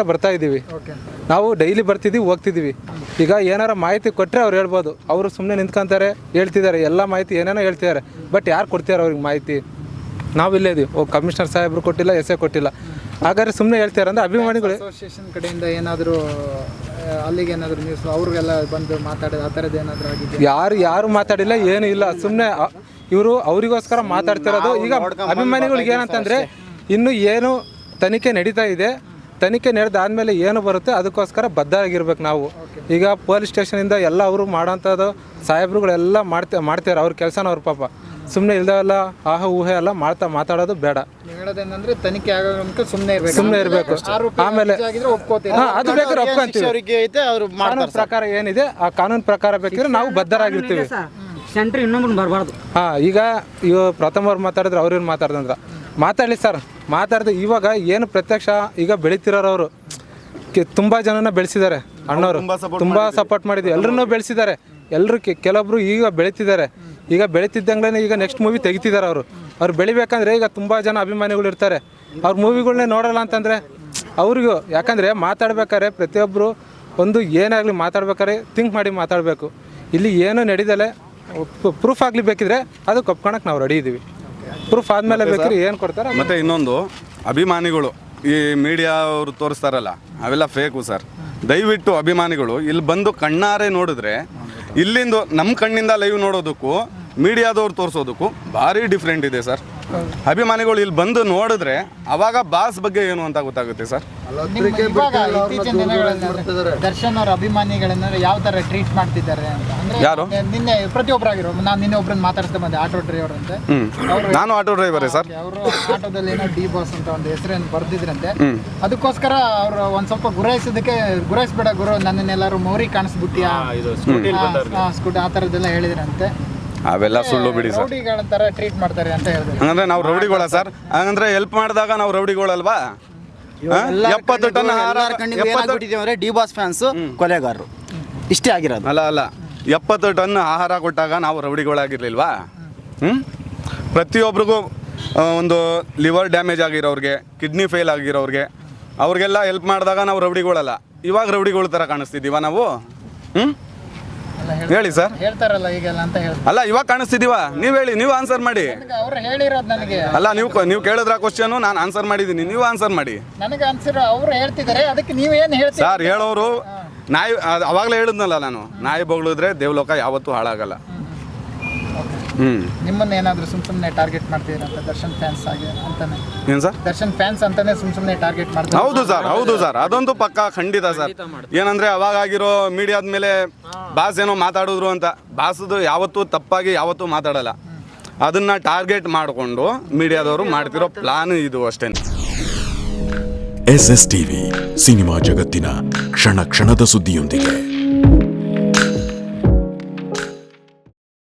ಬರ್ತಾ ಇದ್ದೀವಿ ನಾವು ಡೈಲಿ ಬರ್ತಿದ್ದೀವಿ ಹೋಗ್ತಿದ್ದೀವಿ. ಈಗ ಏನಾರ ಮಾಹಿತಿ ಕೊಟ್ಟರೆ ಅವ್ರು ಹೇಳ್ಬೋದು, ಅವರು ಸುಮ್ಮನೆ ನಿಂತ್ಕೊಂತಾರೆ ಹೇಳ್ತಿದ್ದಾರೆ, ಎಲ್ಲ ಮಾಹಿತಿ ಏನೇನೋ ಹೇಳ್ತಿದ್ದಾರೆ, ಬಟ್ ಯಾರು ಕೊಡ್ತಿದ್ದಾರೆ ಅವ್ರಿಗೆ ಮಾಹಿತಿ? ನಾವು ಇಲ್ಲೇ ಇದೀವಿ, ಕಮಿಷನರ್ ಸಾಹೇಬರು ಕೊಟ್ಟಿಲ್ಲ, ಎಸ್ ಕೊಟ್ಟಿಲ್ಲ, ಹಾಗಾದ್ರೆ ಸುಮ್ಮನೆ ಹೇಳ್ತಾರೆ ಅಂದ್ರೆ ಅಭಿಮಾನಿಗಳು ಅಸೋಸಿಯೇಷನ್ ಕಡೆಯಿಂದ ಏನಾದರೂ ಅಲ್ಲಿಗೆ ಏನಾದರೂ ನ್ಯೂಸ್ ಅವ್ರಿಗೆಲ್ಲ ಬಂದು ಮಾತಾಡೋದು ಆ ಥರದ್ದು ಏನಾದರೂ ಆಗಿದೆ? ಯಾರು ಮಾತಾಡಿಲ್ಲ, ಏನು ಇಲ್ಲ, ಸುಮ್ಮನೆ ಇವರು ಅವರಿಗೋಸ್ಕರ ಮಾತಾಡ್ತಿರೋದು. ಈಗ ಅಭಿಮಾನಿಗಳಿಗೆ ಏನಂತಂದರೆ ಇನ್ನು ಏನು ತನಿಖೆ ನಡೀತಾ ಇದೆ, ತನಿಖೆ ನಡೆದಾದ್ಮೇಲೆ ಏನು ಬರುತ್ತೆ ಅದಕ್ಕೋಸ್ಕರ ಬದ್ಧರಾಗಿರ್ಬೇಕು ನಾವು. ಈಗ ಪೊಲೀಸ್ ಸ್ಟೇಷನಿಂದ ಎಲ್ಲ ಅವರು ಮಾಡೋಂಥದ್ದು ಸಾಹೇಬ್ರುಗಳೆಲ್ಲ ಮಾಡ್ತಾರೆ ಅವ್ರ ಕೆಲಸನ, ಅವ್ರ ಪಾಪ ಸುಮ್ಮನೆ ಇಲ್ದೆಲ್ಲ ಊಹೆ ಎಲ್ಲ ಮಾತಾಡೋದು ಬೇಡ. ಹೇಳೋದೇನಂದ್ರೆ ತನಿಖೆ ಆಗೋಕೆ ಸುಮ್ಮನೆ ಇರಬೇಕು. ಆಮೇಲೆ ಅದು ಬೇಕಾದ್ರೆ ಒಪ್ಕೊಂತೀವಿ. ಕಾನೂನು ಪ್ರಕಾರ ಏನಿದೆ ಆ ಕಾನೂನು ಪ್ರಕಾರ ಬೇಕಿದ್ರೆ ನಾವು ಬದ್ಧರಾಗಿರ್ತೀವಿ. ಬರಬಾರ್ದು. ಈಗ ಪ್ರಥಮವ್ರು ಮಾತಾಡಿದ್ರೆ ಅವ್ರೇನು ಮಾತಾಡ್ದಂದ್ರ ಮಾತಾಡಲಿ ಸರ್, ಮಾತಾಡಿದ್ರೆ ಇವಾಗ ಏನು ಪ್ರತ್ಯಕ್ಷ ಈಗ ಬೆಳೀತಿರೋರು ತುಂಬ ಜನನ ಬೆಳೆಸಿದ್ದಾರೆ, ಅಣ್ಣವರು ತುಂಬ ಸಪೋರ್ಟ್ ಮಾಡಿದ್ವಿ, ಎಲ್ಲರನ್ನೂ ಬೆಳೆಸಿದ್ದಾರೆ, ಎಲ್ಲರೂ ಕೆಲವೊಬ್ರು ಈಗ ಬೆಳೀತಿದ್ದಾರೆ. ಈಗ ಬೆಳೀತಿದ್ದಂಗೆ ಈಗ ನೆಕ್ಸ್ಟ್ ಮೂವಿ ತೆಗಿತಿದ್ದಾರೆ ಅವ್ರು ಬೆಳಿಬೇಕಂದ್ರೆ ಈಗ ತುಂಬ ಜನ ಅಭಿಮಾನಿಗಳು ಇರ್ತಾರೆ, ಅವ್ರ ಮೂವಿಗಳನ್ನೇ ನೋಡೋಲ್ಲ ಅಂತಂದರೆ ಅವ್ರಿಗೂ, ಯಾಕಂದರೆ ಮಾತಾಡ್ಬೇಕಾದ್ರೆ ಪ್ರತಿಯೊಬ್ಬರು ಒಂದು ಏನಾಗಲಿ ಮಾತಾಡ್ಬೇಕಾದ್ರೆ ಥಿಂಕ್ ಮಾಡಿ ಮಾತಾಡಬೇಕು. ಇಲ್ಲಿ ಏನೂ ನಡೀದಲೆ ಪ್ರೂಫ್ ಆಗಲಿ ಬೇಕಿದ್ರೆ ಅದಕ್ಕೆ ಒಪ್ಕೊಳಕ್ಕೆ ನಾವು ರೆಡಿ ಇದ್ದೀವಿ. ಪ್ರೂಫ್ ಆದಮೇಲೆ ಬೇಕಿದ್ರೆ ಏನು ಕೊಡ್ತಾರೆ. ಮತ್ತು ಇನ್ನೊಂದು ಅಭಿಮಾನಿಗಳು ಈ ಮೀಡಿಯಾ ಅವರು ತೋರಿಸ್ತಾರಲ್ಲ ಅವೆಲ್ಲ ಫೇಕು ಸರ್. ದಯವಿಟ್ಟು ಅಭಿಮಾನಿಗಳು ಇಲ್ಲಿ ಬಂದು ಕಣ್ಣಾರೆ ನೋಡಿದ್ರೆ ಇಲ್ಲಿಂದು ನಮ್ಮ ಕಣ್ಣಿಂದ ಲೈವ್ ನೋಡೋದಕ್ಕೂ ಮೀಡಿಯಾದವ್ರು ತೋರಿಸೋದಕ್ಕೂ ಭಾರಿ ಡಿಫ್ರೆಂಟ್ ಇದೆ ಸರ್. ಅಭಿಮಾನಿಗಳು ಇಲ್ಲಿ ಬಂದು ನೋಡಿದ್ರೆ ಅವಾಗ ಬಾಸ್ ಬಗ್ಗೆ ಏನು ಅಂತ ಗೊತ್ತಾಗುತ್ತೆ ಸರ್. ದರ್ಶನ್ ಅವ್ರ ಅಭಿಮಾನಿಗಳನ್ನ ಯಾವ ತರ ಟ್ರೀಟ್ ಮಾಡ್ತಿದ್ದಾರೆ ಅಂತ ಅಂದ್ರೆ ಯಾರು ನಿನ್ನೆ ಪ್ರತಿಯೊಬ್ಬರಾಗಿರೋ ನಾನು ನಿನ್ನೆ ಒಬ್ಬರನ್ನ ಮಾತಾಡ್ತಾ ಬಂದೆ, ಆಟೋ ಡ್ರೈವರ್ ಅಂತ. ನಾನು ಆಟೋ ಡ್ರೈವರೇ ಸರ್. ಅವರು ಆಟೋದಲ್ಲಿ ಏನೋ ಡಿ ಬಾಸ್ ಅಂತ ಒಂದು ಹೆಸರನ್ನು ಬರ್ದಿದ್ರಂತೆ, ಅದಕ್ಕೋಸ್ಕರ ಅವ್ರು ಒಂದ್ ಸ್ವಲ್ಪ ಗುರಾಯಿಸ್ಬೇಡ ಗುರು, ನನ್ನನ್ನೆಲ್ಲರೂ ಮೌರಿ ಕಾಣಿಸ್ಬಿಟ್ಟಿಯಾ ಸ್ಕೂಟಿ ಆ ಥರದ್ದೆಲ್ಲ ಹೇಳಿದ್ರಂತೆ. ಅವೆಲ್ಲ ಸುಳ್ಳು ಬಿಡಿ ಸರ್. ರೌಡಿಗಳ ತರ ಟ್ರೀಟ್ ಮಾಡ್ತಾರೆ ಅಂತ ಹೇಳಿದ್ರು. ಹಂಗಂದ್ರೆ ನಾವು ರೌಡಿಗಳ ಸರ್? ಹಂಗಂದ್ರೆ ಹೆಲ್ಪ್ ಮಾಡಿದಾಗ ನಾವು ರೌಡಿಗಳಲ್ವಾ? 70 ಟನ್ ಡಿ ಬಾಸ್ ಫ್ಯಾನ್ಸ್ ಕೊಲೆಗಾರರು ಇಷ್ಟೇ ಆಗಿರೋದು. ಅಲ್ಲ 70 ಟನ್ ಆಹಾರ ಕೊಟ್ಟಾಗ ನಾವು ರೌಡಿಗಳಾಗಿರ್ಲಿಲ್ವಾ? ಪ್ರತಿಯೊಬ್ಬರಿಗೂ ಒಂದು ಲಿವರ್ ಡ್ಯಾಮೇಜ್ ಆಗಿರೋರಿಗೆ, ಕಿಡ್ನಿ ಫೇಲ್ ಆಗಿರೋರಿಗೆ, ಅವ್ರಿಗೆಲ್ಲ ಹೆಲ್ಪ್ ಮಾಡಿದಾಗ ನಾವು ರೌಡಿಗಳಲ್ಲ. ಇವಾಗ ರೌಡಿಗಳ ಥರ ಕಾಣಿಸ್ತಿದ್ದೀವ ನಾವು? ಹೇಳಿ ಸರ್. ಹೇಳ್ತಾರಲ್ಲ ಈಗೆಲ್ಲ ಅಂತ ಹೇಳಿ. ಅಲ್ಲ ಇವಾಗ ಕಾಣಿಸ್ತಿದೀವ? ನೀವು ಹೇಳಿ, ನೀವು ಆನ್ಸರ್ ಮಾಡಿ. ಅವ್ರು ಹೇಳಿರೋದು ನನಗೆ. ಅಲ್ಲ ನೀವು ಕೇಳಿದ್ರ ಕ್ವಶನ್, ನಾನು ಆನ್ಸರ್ ಮಾಡಿದ್ದೀನಿ, ನೀವು ಆನ್ಸರ್ ಮಾಡಿ. ನನಗೆ ಆನ್ಸರ್ ಅವ್ರು ಹೇಳ್ತಿದ್ದಾರೆ, ಅದಕ್ಕೆ ನೀವೇನು ಹೇಳ್ತೀರಿ ಸರ್? ಹೇಳೋರು ನಾಯಿ, ಅವಾಗಲೇ ಹೇಳಿದ್ನಲ್ಲ ನಾನು, ನಾಯಿ ಬೊಗಳಿದ್ರೆ ದೇವಲೋಕ ಯಾವತ್ತೂ ಹಾಳಾಗಲ್ಲ. ನಿಮ್ಮನ್ನ ಏನಾದರೂ ಸುಮ್ಮನೆ ಟಾರ್ಗೆಟ್ ಮಾಡ್ತೀರಂತ ದರ್ಶನ್ ಫ್ಯಾನ್ಸ್ ಆಗಿ ಅಂತಾನೆ? ಏನು ಸರ್? ದರ್ಶನ್ ಫ್ಯಾನ್ಸ್ ಅಂತಾನೆ ಸುಮ್ಮನೆ ಟಾರ್ಗೆಟ್ ಮಾಡ್ತಾರೆ? ಹೌದು ಸರ್, ಅದಂತೂ ಪಕ್ಕ ಖಂಡಿತ ಸರ್. ಏನಂದ್ರೆ ಅವಾಗ ಆಗಿರೋ ಮೀಡಿಯಾದ ಮೇಲೆ ಬಾಸ್ ಏನೋ ಮಾತಾಡಿದ್ರು ಅಂತ, ಬಾಸದು ಯಾವತ್ತೂ ತಪ್ಪಾಗಿ ಯಾವತ್ತೂ ಮಾತಾಡಲ್ಲ. ಅದನ್ನ ಟಾರ್ಗೆಟ್ ಮಾಡಿಕೊಂಡು ಮೀಡಿಯಾದವರು ಮಾಡ್ತಿರೋ ಪ್ಲಾನ್ ಇದು ಅಷ್ಟೇ. SS TV ಸಿನಿಮಾ ಜಗತ್ತಿನ ಕ್ಷಣ ಕ್ಷಣದ ಸುದ್ದಿಯೊಂದಿಗೆ.